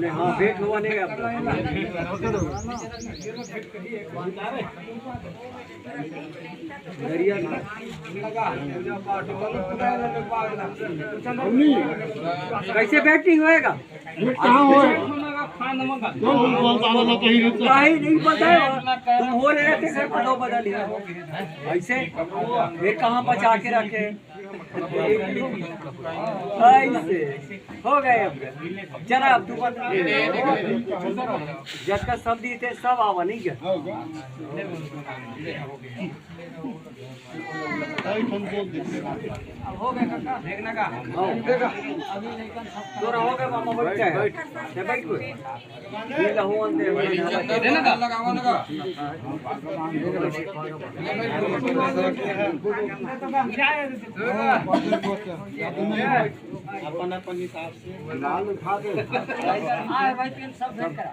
हाँ भेंट हुआ नहीं कैसे बैटिंग होएगा कहाँ हो नहीं पता है तुम हो रहे थे घर पर बदल ऐसे फिर कहाँ बचा के रखे ऐसे हो गए अब चला अब तू जब का सब दी थे सब आवा नहीं क्या हो गया काका देखना का तोरा हो गया मामा बैठ जाए बैठ को ये ला हो अंदर देना का लगावा ना का अपन अपन हिसाब से लाल उठा दे आए भाई पेन सब भेज करा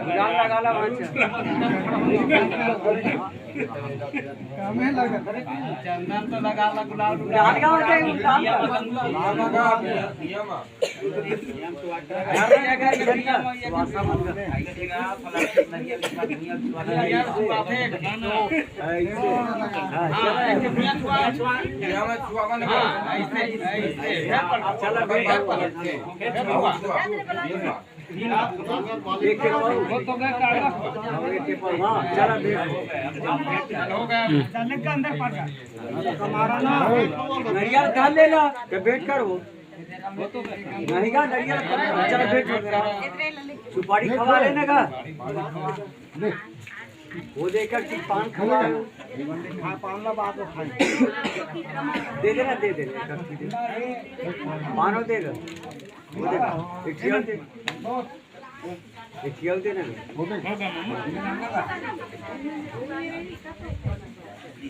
जान लगा ला वहां हमें लगा चंदन तो लगा ला गुलाल जान का और क्या लगा नियम यार जगह बढ़िया वासा मन आइएगा फला नहीं वाला यार हुआ थे ऐसे हां ऐसे नियम छुआ मन ऐसे चला भाई देखिए वो तो गया काढ़ा हां चला हो गया जाने का अंदर पड़ गया हमारा ना नरिया डाल लेना तो वेट कर वो तो नहीं का नरिया चला वेट कर सुपारी खवा लेने का वो देखकर कि पान खवा खा पान ला बात खाए दे देना दे दे मानो देगा वो दे एक खियाल दे ना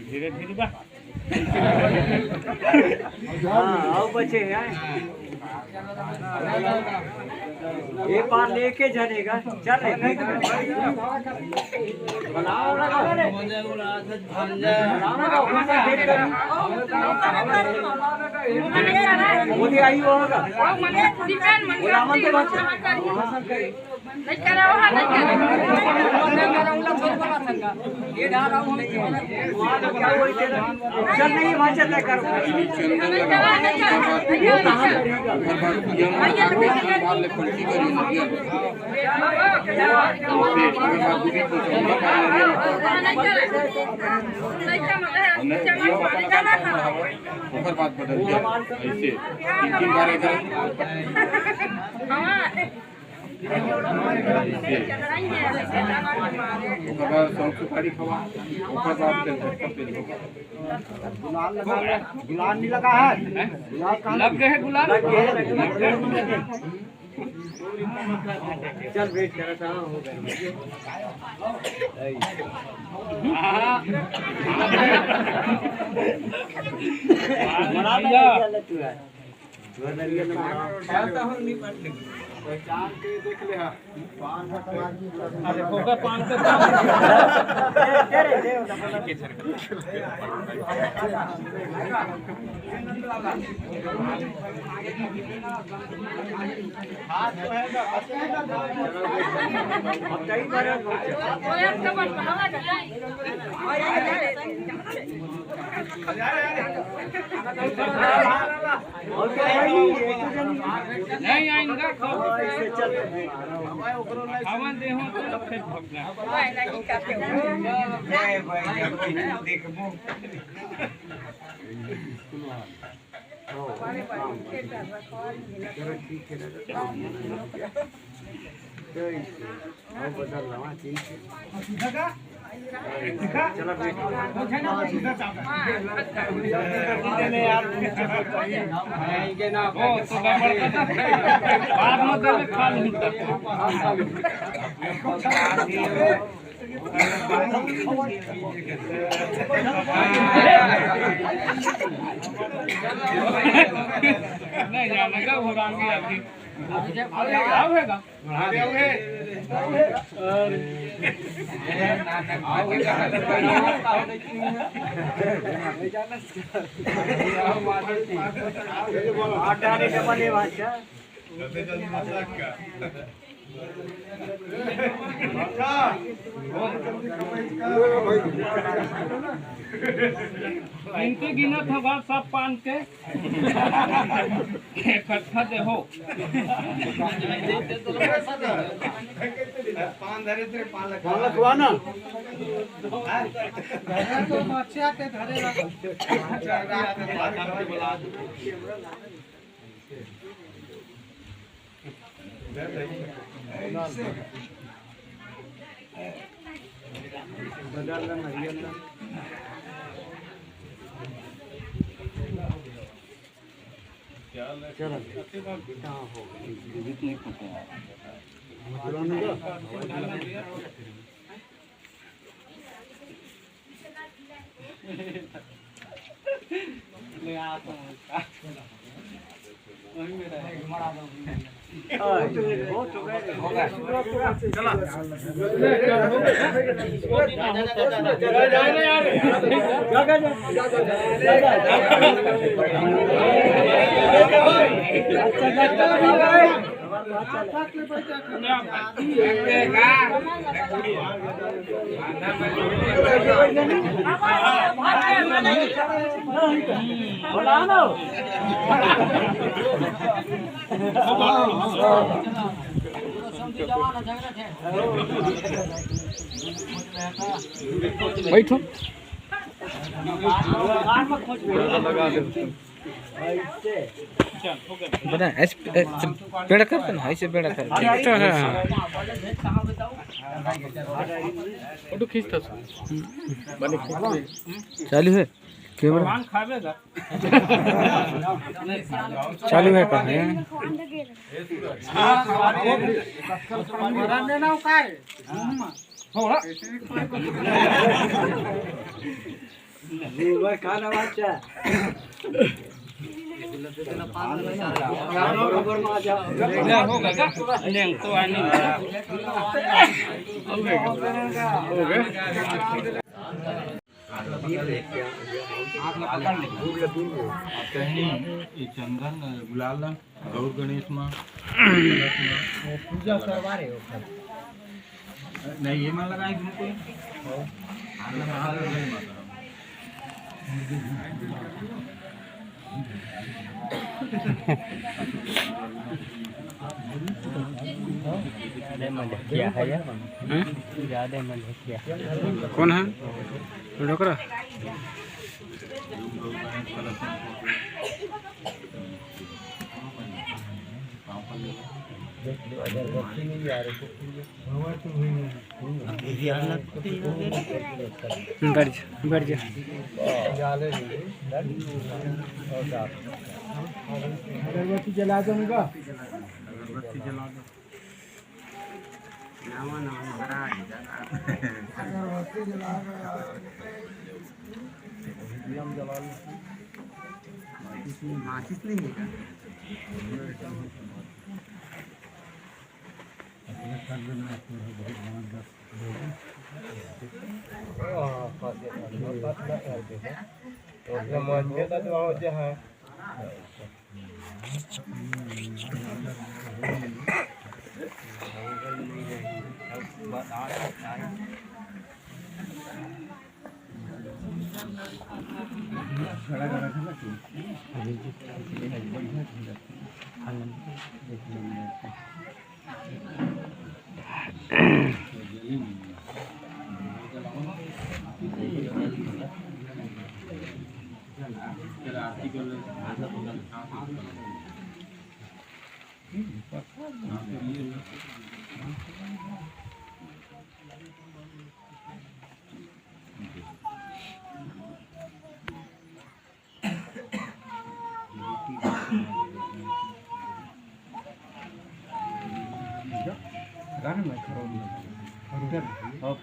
धीरे धीरे बा हाँ आओ बच्चे हैं एक बार लेके जानेगा चल बनाओ मोदी आई होगा चल नहीं वहाँ चलता कर बात बदल गया ऐसे तीन बार सुपारी खवा गुलाल नहीं लगा है लग गए गुलाल चल वेट कर रहा हो पहचान के देख ले पान अरे होगा पान पे तेरे दे के हाथ तो है ना अब कई बार नहीं आएंगे हवन दे हो तो फिर भगना नहीं करते हो जय भाई देखबो ठीक है बदल रहा ठीक है चलो यार ना हो तो बाद में कर खा नहीं जाने का हो रहा है अभी आवेगा इनके गिना था बात सब पान के इकट्ठा दे हो पान धरे तेरे पान लखवा ना तो मच्छी आते धरे बैठो बता ऐसे पेड़ कर ना ऐसे पेड़ कर तो है फोटो खींचता चालू है कैमरा चालू है कहाँ है खाना बच्चा चंदन गुलाल गौर गणेश में पूजा करवारे नहीं ये में लगाई कोई कौन है डोकरा बैठ जा अगरबत्ती जला दूंगा अगरबत्ती जला दो अगरबत्ती जला माचिस नहीं है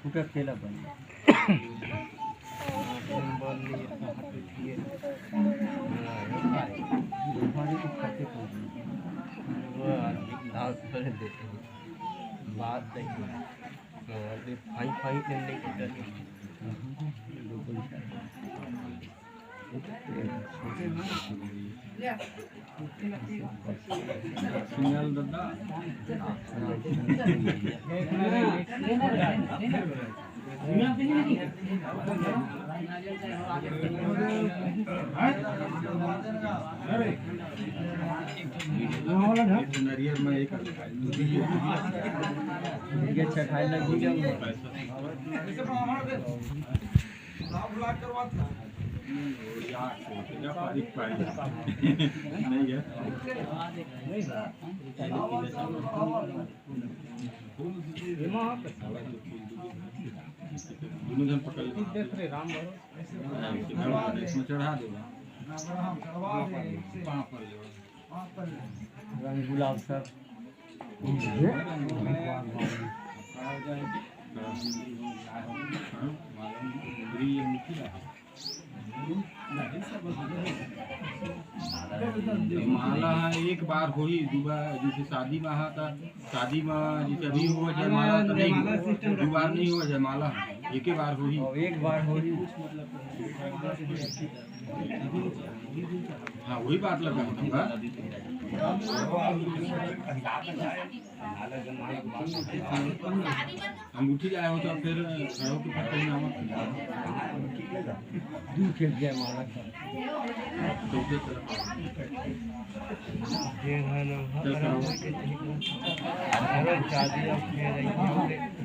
फुटर केला बन बात नहीं अभी फाई फाई करने की तरह सिंगल दादा नरियर में एक अच्छा खाई लगी नहीं है दोनों जन पकड़ राम इसमें चढ़ा देगा रंग गुलाब सर माला एक बार होई दो बार जैसे शादी में था शादी में जैसे अभी हुआ जयमाला तो नहीं दो बार नहीं हुआ जयमाला एक ही बार हुई एक बार होली हाँ वही बात लगा अंगूठी लाए हो तो फिर खड़ो के पत्ते में दूर खेल गया माला चल करो शादी